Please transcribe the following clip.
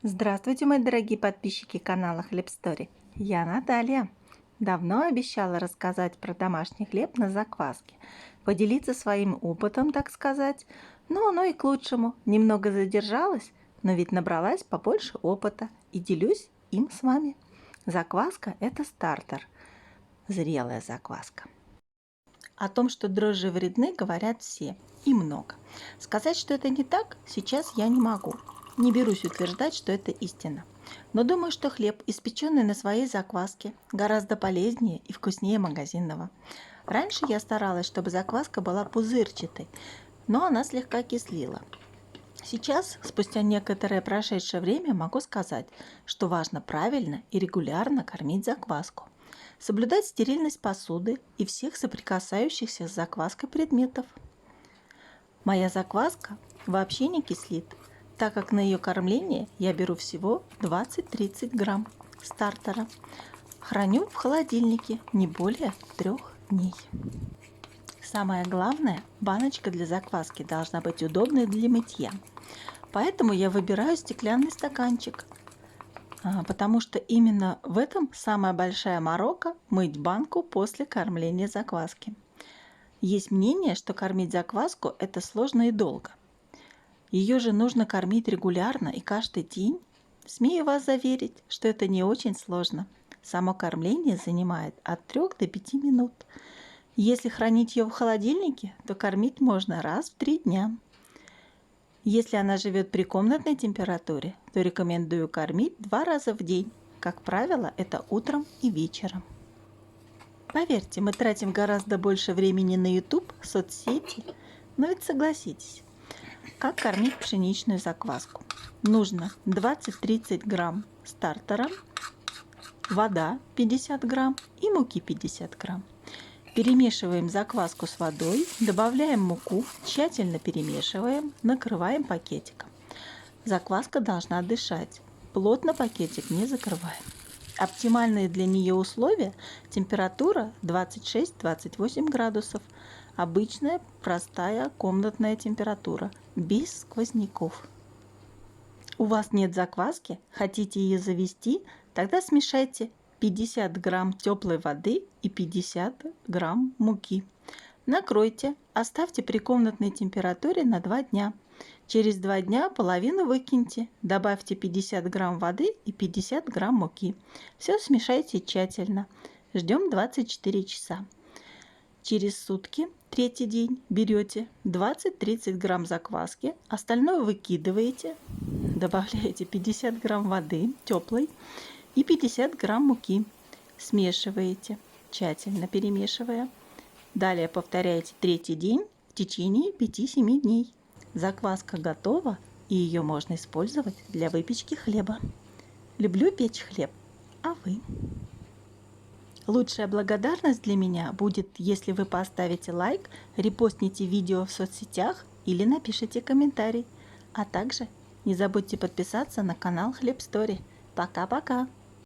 Здравствуйте, мои дорогие подписчики канала Хлеб Стори. Я Наталья. Давно обещала рассказать про домашний хлеб на закваске, поделиться своим опытом, так сказать. Но оно и к лучшему. Немного задержалась, но ведь набралась побольше опыта и делюсь им с вами. Закваска – это стартер, зрелая закваска. О том, что дрожжи вредны, говорят все и много. Сказать, что это не так, сейчас я не могу. Не берусь утверждать, что это истина. Но думаю, что хлеб, испеченный на своей закваске, гораздо полезнее и вкуснее магазинного. Раньше я старалась, чтобы закваска была пузырчатой, но она слегка кислила. Сейчас, спустя некоторое прошедшее время, могу сказать, что важно правильно и регулярно кормить закваску. Соблюдать стерильность посуды и всех соприкасающихся с закваской предметов. Моя закваска вообще не кислит, так как на ее кормление я беру всего 20-30 грамм стартера. Храню в холодильнике не более 3 дней. Самое главное, баночка для закваски должна быть удобной для мытья. Поэтому я выбираю стеклянный стаканчик, потому что именно в этом самая большая морока мыть банку после кормления закваски. Есть мнение, что кормить закваску – это сложно и долго. Ее же нужно кормить регулярно и каждый день. Смею вас заверить, что это не очень сложно. Само кормление занимает от 3 до 5 минут. Если хранить ее в холодильнике, то кормить можно раз в 3 дня. Если она живет при комнатной температуре, то рекомендую кормить 2 раза в день. Как правило, это утром и вечером. Поверьте, мы тратим гораздо больше времени на YouTube, соцсети, но ведь согласитесь, как кормить пшеничную закваску? Нужно 20-30 грамм стартера, вода 50 грамм и муки 50 грамм. Перемешиваем закваску с водой, добавляем муку, тщательно перемешиваем, накрываем пакетиком. Закваска должна дышать, плотно пакетик не закрываем. Оптимальные для нее условия – температура 26-28 градусов, обычная простая комнатная температура, без сквозняков. У вас нет закваски, хотите ее завести, тогда смешайте 50 грамм теплой воды и 50 грамм муки. Накройте, оставьте при комнатной температуре на 2 дня. Через 2 дня половину выкиньте, добавьте 50 грамм воды и 50 грамм муки. Все смешайте тщательно. Ждем 24 часа. Через сутки, третий день, берете 20-30 грамм закваски, остальное выкидываете, добавляете 50 грамм воды теплой и 50 грамм муки. Смешиваете, тщательно перемешивая. Далее повторяете третий день в течение 5-7 дней. Закваска готова, и ее можно использовать для выпечки хлеба. Люблю печь хлеб, а вы? Лучшая благодарность для меня будет, если вы поставите лайк, репостните видео в соцсетях или напишите комментарий. А также не забудьте подписаться на канал Хлеб Стори. Пока-пока!